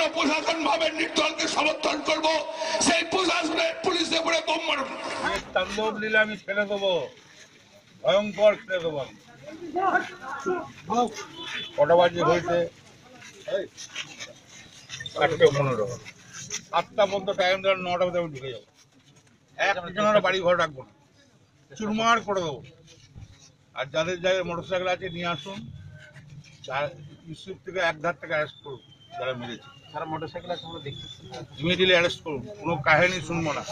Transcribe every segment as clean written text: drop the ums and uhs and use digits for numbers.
কোনো প্রশাসন ভাবে নির্দলকে সমর্থন করব, সেই প্রশাসনের পুলিশের উপরে বোম মারব। তাণ্ডব লীলা আমি ছেড়ে দেবো, ভয়ঙ্কর ছেড়ে দেবো। কটা বাজে হয়েছে? 8:15। 7টা পর্যন্ত টাইম দেওয়ার, 9টা মধ্যে আমি ঢুকে যাবো। একজনের বাড়ি ঘর রাখবো না, চুরমার করে দেবো। আর যাদের যাদের মোটরসাইকেল আছে নিয়ে আসুন, ইউসুফ থেকে এক ধার থেকে অ্যারেস্ট করুন, যারা মেরেছে। যারা মোটরসাইকেল আছে আমরা দেখছি, ইমিডিয়েটলি অ্যারেস্ট করুন, কোনো কাহিনী শুনবো না।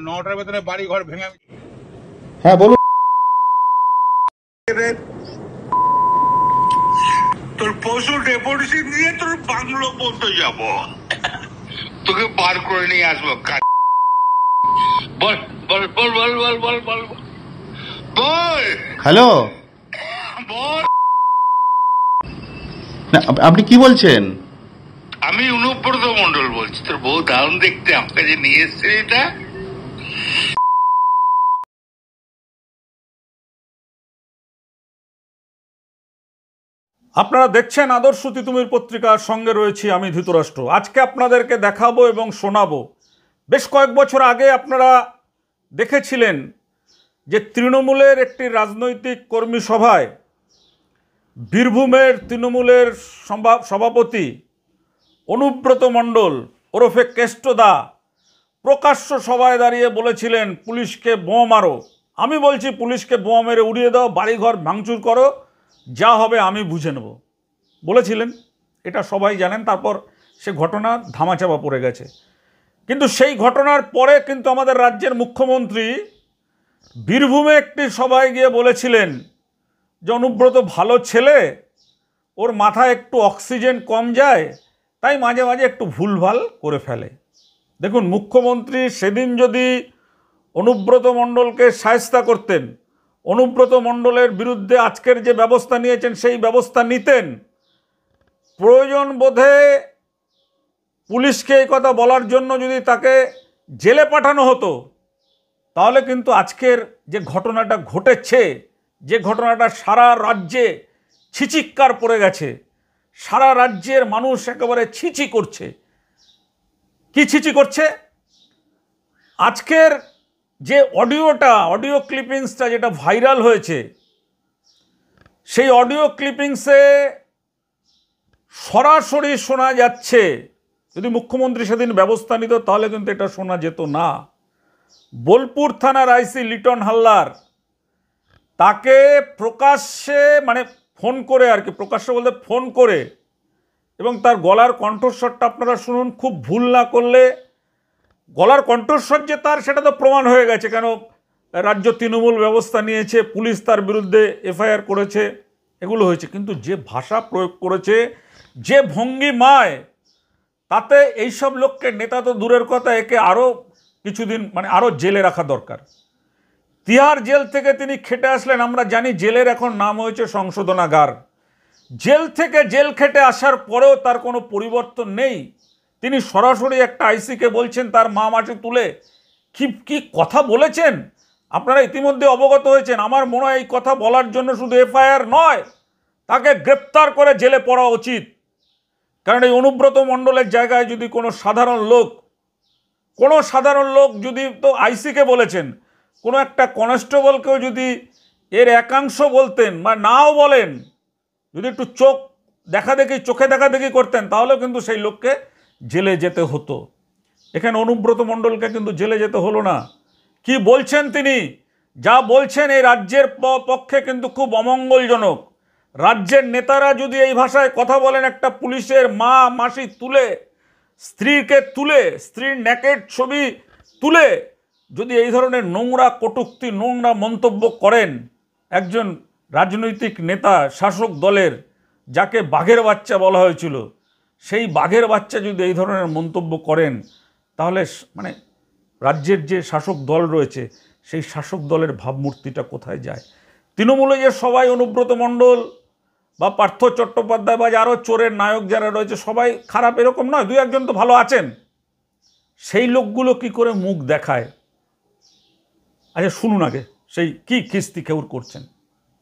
9টার ভেতরে বাড়ি ঘর ভেঙে। হ্যাঁ বলুন। তোর পশু ডেপুটেশন নিয়ে তোর বাংলো পর্যন্ত যাব, তোকে বার করে নিয়ে আসবো। বল বল বল বল বল বল বল বল। হ্যালো, বল। আপনি কি বলছেন? আমি অনুব্রত মন্ডল বলছি। তোর বউ দারুণ দেখতে, আমাকে যে নিয়ে এসছে এটা। আপনারা দেখছেন আদর্শ তিতুমির পত্রিকার, সঙ্গে রয়েছি আমি ধৃতরাষ্ট্র। আজকে আপনাদেরকে দেখাবো এবং শোনাবো, বেশ কয়েক বছর আগে আপনারা দেখেছিলেন যে তৃণমূলের একটি রাজনৈতিক কর্মী সভায় বীরভূমের তৃণমূলের সভাপতি অনুব্রত মণ্ডল ওরফে কেষ্টদা প্রকাশ্য সভায় দাঁড়িয়ে বলেছিলেন পুলিশকে বোমা মারো। আমি বলছি পুলিশকে বোমা মেরে উড়িয়ে দাও, বাড়িঘর ভাঙচুর করো, যা হবে আমি বুঝে নেব বলেছিলেন। এটা সবাই জানেন। তারপর সে ঘটনা ধামাচাপা পড়ে গেছে। কিন্তু সেই ঘটনার পরে কিন্তু আমাদের রাজ্যের মুখ্যমন্ত্রী বীরভূমে একটি সভায় গিয়ে বলেছিলেন যে অনুব্রত ভালো ছেলে, ওর মাথায় একটু অক্সিজেন কম যায়, তাই মাঝে মাঝে একটু ভুলভাল করে ফেলে। দেখুন, মুখ্যমন্ত্রী সেদিন যদি অনুব্রত মণ্ডলকে শায়েস্তা করতেন, অনুব্রত মণ্ডলের বিরুদ্ধে আজকের যে ব্যবস্থা নিয়েছেন সেই ব্যবস্থা নিতেন, প্রয়োজন বোধে পুলিশকে এই কথা বলার জন্য যদি তাকে জেলে পাঠানো হতো, তাহলে কিন্তু আজকের যে ঘটনাটা ঘটেছে, যে ঘটনাটা সারা রাজ্যে ছিচিক্কার পড়ে গেছে, সারা রাজ্যের মানুষ একেবারে ছিচি করছে। কি ছিচি করছে? আজকের যে অডিও ক্লিপিংসটা যেটা ভাইরাল হয়েছে, সেই অডিও ক্লিপিংসে সরাসরি শোনা যাচ্ছে, যদি মুখ্যমন্ত্রী সেদিন ব্যবস্থা নিত তাহলে কিন্তু এটা শোনা যেত না। বোলপুর থানার আইসি লিটন হালদার তাকে প্রকাশ্যে, মানে ফোন করে আর কি, প্রকাশ্যে বলতে ফোন করে, এবং তার গলার কণ্ঠস্বরটা আপনারা শুনুন। খুব ভুল না করলে গলার কণ্ঠস্বর যে তার, সেটা তো প্রমাণ হয়ে গেছে, কেন রাজ্য তৃণমূল ব্যবস্থা নিয়েছে, পুলিশ তার বিরুদ্ধে এফআইআর করেছে, এগুলো হয়েছে। কিন্তু যে ভাষা প্রয়োগ করেছে, যে ভঙ্গিমায়, তাতে এইসব লোককে, নেতা তো দূরের কথা, একে আরও কিছুদিন, মানে আরও জেলে রাখা দরকার। তিহার জেল থেকে তিনি খেটে আসলেন, আমরা জানি জেলের এখন নাম হয়েছে সংশোধনাগার। জেল থেকে জেল খেটে আসার পরেও তার কোনো পরিবর্তন নেই। তিনি সরাসরি একটা আইসিকে বলছেন তার মা মাটি তুলে, কি কথা বলেছেন আপনারা ইতিমধ্যে অবগত হয়েছেন। আমার মনে হয় এই কথা বলার জন্য শুধু এফআইআর নয়, তাকে গ্রেপ্তার করে জেলে পড়া উচিত। কারণ এই অনুব্রত মণ্ডলের জায়গায় যদি কোনো সাধারণ লোক যদি, তো আইসিকে বলেছেন, কোনো একটা কনস্টেবলকেও যদি এর একাংশ বলতেন বা নাও বলেন, যদি একটু চোখে দেখা দেখি করতেন, তাহলেও কিন্তু সেই লোককে জেলে যেতে হতো। এখানে অনুব্রত মণ্ডলকে কিন্তু জেলে যেতে হলো না। কি বলছেন তিনি, যা বলছেন এই রাজ্যের পক্ষে কিন্তু খুব অমঙ্গলজনক। রাজ্যের নেতারা যদি এই ভাষায় কথা বলেন, একটা পুলিশের মা মাসি তুলে, স্ত্রীকে তুলে, স্ত্রীর নেকেড ছবি তুলে যদি এই ধরনের নোংরা কটূক্তি, নোংরা মন্তব্য করেন একজন রাজনৈতিক নেতা, শাসক দলের, যাকে বাঘের বাচ্চা বলা হয়েছিল, সেই বাঘের বাচ্চা যদি এই ধরনের মন্তব্য করেন, তাহলে মানে রাজ্যের যে শাসক দল রয়েছে, সেই শাসক দলের ভাবমূর্তিটা কোথায় যায়? তৃণমূলে যে সবাই অনুব্রত মণ্ডল বা পার্থ চট্টোপাধ্যায় বা আরও চোরের নায়ক যারা রয়েছে সবাই খারাপ, এরকম নয়, দুই একজন তো ভালো আছেন। সেই লোকগুলো কি করে মুখ দেখায়? আচ্ছা শুনুন আগে সেই কি খিস্তি খেউর করছেন।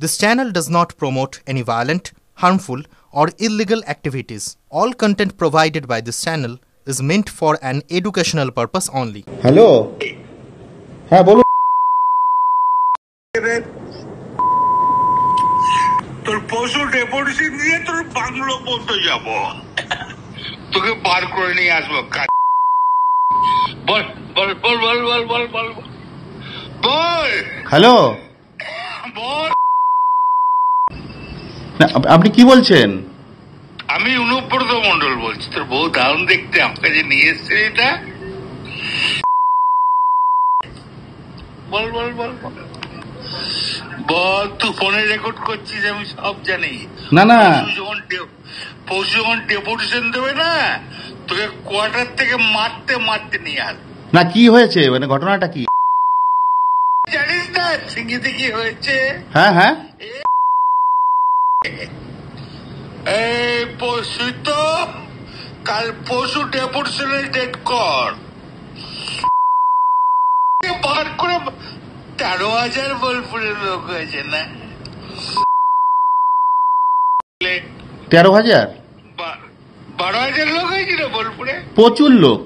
This channel does not promote any violent, harmful or illegal activities. All content provided by this channel is meant for an educational purpose only. Hello, হ্যাঁ বলুন। তোর পশু ডেপুটেশন নিয়ে তোর বাংলো পর্যন্ত যাব, তোকে বার করে নিয়ে আসবো। বল বল বল বল বল বল বল বল হ্যালো, বল। না আপনি কি বলছেন? আমি অনুব্রত মন্ডল বলছি। তোর বউ দারুণ দেখতে, আমাকে যে নিয়ে এসছে এটা। বল বল বল বল বল, তুই ফোনে রেকর্ড করছিস, আমি সব জানি। না না, পশু যখন ডেপুটেশন দেবে না, তোকে কোয়ার্টার থেকে মারতে মারতে নিয়ে আস। না কি হয়েছে, মানে ঘটনাটা কি? জানিস না সিঙ্গিতে কি হয়েছে? হ্যাঁ হ্যাঁ, এই পশু তো কাল পশু ডেপুটেশনের ডেট কর, বার করে 13,000 বোলপুরের লোক হয়েছে না? 13,000? 12,000 লোক হয়েছিল বোলপুরে। প্রচুর লোক।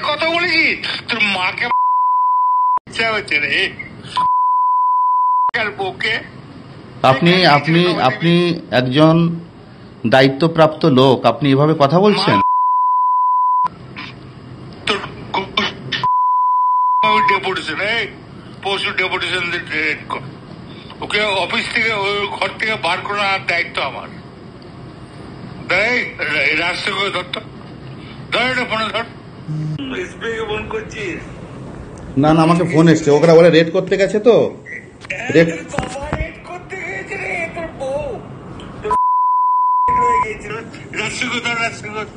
কথা বলেছি তোর মাকে ইচ্ছা হচ্ছে রে বউকে। আপনি আপনি আপনি একজন দায়িত্বপ্রাপ্ত লোক, আপনি এভাবে কথা বলছেন? তোর ডেপুটেশন, এই পশু ডেপুটেশন ডেট কর, ওকে অফিস থেকে ওই ঘর থেকে বার করার দায়িত্ব আমার। রাস্তা করে ধরতো, ধর এটা ফোনে ধর। এসবিআই ফোন করছিস? না না, আমাকে ফোন এসছে, ওরা বলে রেড করতে গেছে তো। রেড করতে গেছে রে তোর বউ, গেছিল। রাস্তা করে ধর, রাস্তা করে।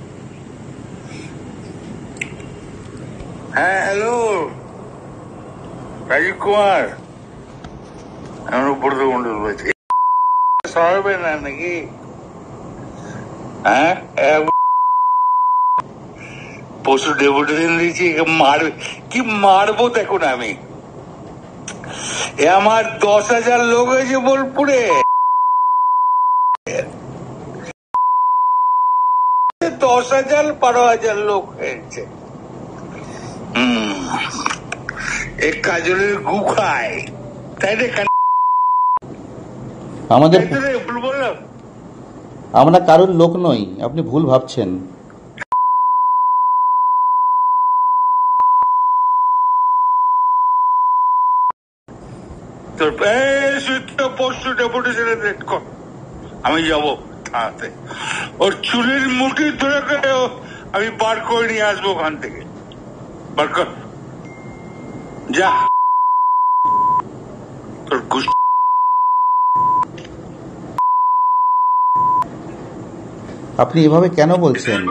হ্যাঁ হ্যালো, রাজীব কুমার, আমি উপর মন্ডল বলছি। সরবে না নাকি? হ্যাঁ, পশু ডেপুটেশন দিয়েছি, মারবে কি মারবো দেখুন আমি। আমার 10,000 লোক হয়েছে বোলপুরে, 10,000 12,000 লোক হয়েছে। এক কাজলের গু খায়, তাই রে? আমাদের, ভুল বললাম? আমরা কারোর লোক নই, আপনি ভুল ভাবছেন। তোর পশু ডেপুটেশনের রেট কর, আমি যাবো থানাতে। ওর চুলের মুঠি ধরে আমি বার করে নিয়ে আসবো ওখান থেকে। বার কর, যা। তোর আপনি এভাবে কেন বলছেন?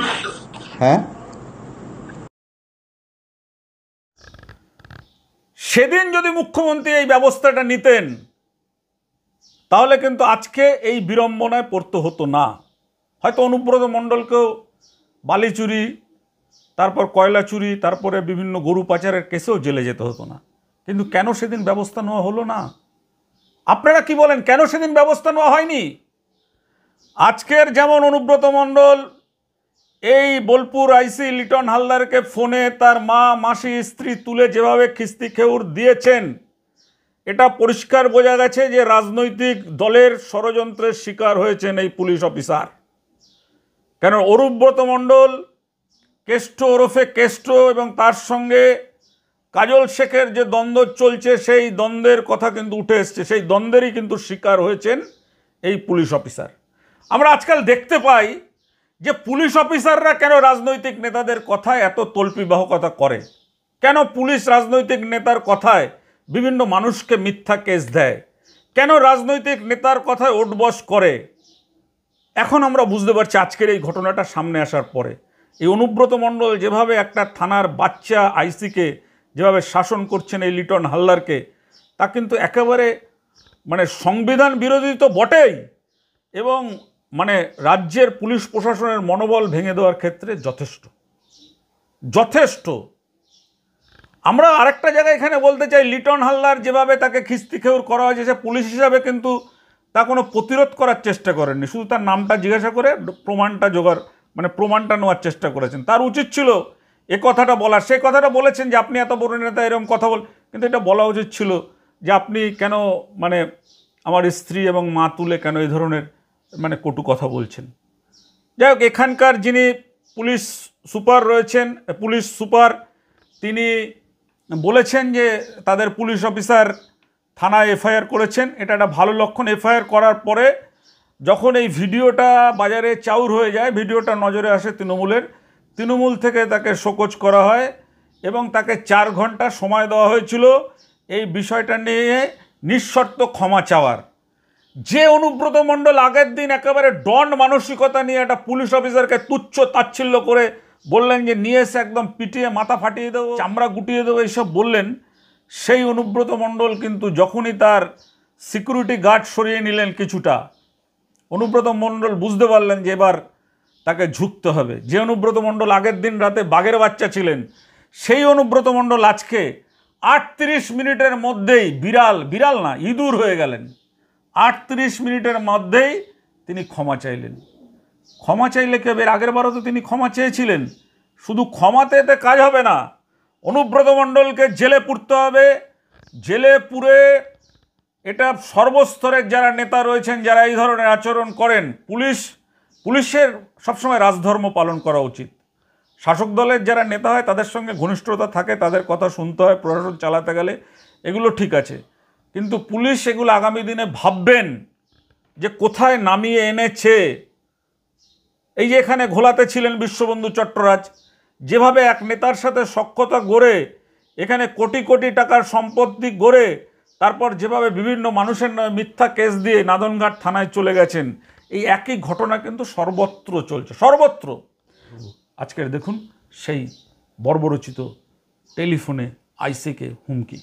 হ্যাঁ, সেদিন যদি মুখ্যমন্ত্রী এই ব্যবস্থাটা নিতেন তাহলে কিন্তু আজকে এই বিড়ম্বনায় পড়তে হতো না। হয়তো অনুব্রত মণ্ডলকেও বালি চুরি, তারপর কয়লা চুরি, তারপরে বিভিন্ন গরু পাচারের কেসেও জেলে যেতে হতো না। কিন্তু কেন সেদিন ব্যবস্থা নেওয়া হলো না? আপনারা কি বলেন, কেন সেদিন ব্যবস্থা নেওয়া হয়নি? আজকের যেমন অনুব্রত মণ্ডল এই বোলপুর আইসি লিটন হালদারকে ফোনে তার মা, মাসি, স্ত্রী তুলে যেভাবে খিস্তি খেউর দিয়েছেন, এটা পরিষ্কার বোঝা গেছে যে রাজনৈতিক দলের ষড়যন্ত্রের শিকার হয়েছেন এই পুলিশ অফিসার। কেন অনুব্রত মণ্ডল কেষ্ট ওরফে কেষ্ট এবং তার সঙ্গে কাজল শেখের যে দ্বন্দ্ব চলছে, সেই দ্বন্দ্বের কথা কিন্তু উঠে এসছে, সেই দ্বন্দ্বেরই কিন্তু শিকার হয়েছেন এই পুলিশ অফিসার। আমরা আজকাল দেখতে পাই যে পুলিশ অফিসাররা কেন রাজনৈতিক নেতাদের কথায় এত তল্পিবাহকতা করে, কেন পুলিশ রাজনৈতিক নেতার কথায় বিভিন্ন মানুষকে মিথ্যা কেস দেয়, কেন রাজনৈতিক নেতার কথায় ওঠবস করে। এখন আমরা বুঝতে পারছি আজকের এই ঘটনাটা সামনে আসার পরে। এই অনুব্রত মণ্ডল যেভাবে একটা থানার বাচ্চা আইসিকে যেভাবে শাসন করছেন এই লিটন হালদারকে, তা কিন্তু একেবারে মানে সংবিধান বিরোধী তো বটেই, এবং মানে রাজ্যের পুলিশ প্রশাসনের মনোবল ভেঙে দেওয়ার ক্ষেত্রে যথেষ্ট যথেষ্ট। আমরা আরেকটা জায়গায় এখানে বলতে চাই, লিটন হালদার যেভাবে তাকে খিস্তি খেউর করা হয়েছে, সে পুলিশ হিসাবে কিন্তু তা কোনো প্রতিরোধ করার চেষ্টা করেননি, শুধু তার নামটা জিজ্ঞাসা করে প্রমাণটা জোগাড় প্রমাণটা নেওয়ার চেষ্টা করেছেন। তার উচিত ছিল এ কথাটা বলার, সেই কথাটা বলেছেন যে আপনি এত বড় নেতা এরকম কথা বল, কিন্তু এটা বলা উচিত ছিল যে আপনি কেন আমার স্ত্রী এবং মা তুলে কেন এই ধরনের কটু কথা বলছেন। যাই হোক, এখানকার যিনি পুলিশ সুপার রয়েছেন, পুলিশ সুপার, তিনি বলেছেন যে তাদের পুলিশ অফিসার থানায় এফআইআর করেছেন, এটা একটা ভালো লক্ষণ। এফআইআর করার পরে যখন এই ভিডিওটা বাজারে চাউর হয়ে যায়, ভিডিওটা নজরে আসে তৃণমূল থেকে তাকে শোকজ করা হয় এবং তাকে 4 ঘন্টা সময় দেওয়া হয়েছিল এই বিষয়টা নিয়ে নিঃশর্ত ক্ষমা চাওয়ার। যে অনুব্রত মণ্ডল আগের দিন একেবারে ডন মানসিকতা নিয়ে একটা পুলিশ অফিসারকে তুচ্ছ তাচ্ছিল্য করে বললেন যে নিয়ে এসে একদম পিটিয়ে মাথা ফাটিয়ে দেবো, চামড়া গুটিয়ে দেবো, এইসব বললেন, সেই অনুব্রত মণ্ডল কিন্তু যখনই তার সিকিউরিটি গার্ড সরিয়ে নিলেন কিছুটা, অনুব্রত মণ্ডল বুঝতে পারলেন যে এবার তাকে ঝুঁকতে হবে। যে অনুব্রত মণ্ডল আগের দিন রাতে বাঘের বাচ্চা ছিলেন, সেই অনুব্রত মণ্ডল আজকে 38 মিনিটের মধ্যেই বিড়াল না ইঁদুর হয়ে গেলেন। 38 মিনিটের মধ্যেই তিনি ক্ষমা চাইলেন। ক্ষমা চাইলে কি হবে? এর আগের বারও তো তিনি ক্ষমা চেয়েছিলেন। শুধু ক্ষমাতে এতে কাজ হবে না, অনুব্রত মণ্ডলকে জেলে পুরতে হবে। জেলে পুরে এটা সর্বস্তরের যারা নেতা রয়েছেন, যারা এই ধরনের আচরণ করেন, পুলিশের সবসময় রাজধর্ম পালন করা উচিত। শাসক দলের যারা নেতা হয় তাদের সঙ্গে ঘনিষ্ঠতা থাকে, তাদের কথা শুনতে হয় প্রশাসন চালাতে গেলে, এগুলো ঠিক আছে, কিন্তু পুলিশ এগুলো আগামী দিনে ভাববেন যে কোথায় নামিয়ে এনেছে। এই যে এখানে ঘোলাতে ছিলেন বিশ্ববন্ধু চট্টরাজ, যেভাবে এক নেতার সাথে সখ্যতা গড়ে এখানে কোটি কোটি টাকার সম্পত্তি গড়ে তারপর যেভাবে বিভিন্ন মানুষের নামে মিথ্যা কেস দিয়ে নাদনঘাট থানায় চলে গেছেন, এই একই ঘটনা কিন্তু সর্বত্র চলছে, সর্বত্র। আজকের দেখুন সেই বর্বরচিত টেলিফোনে আইসিকে হুমকি।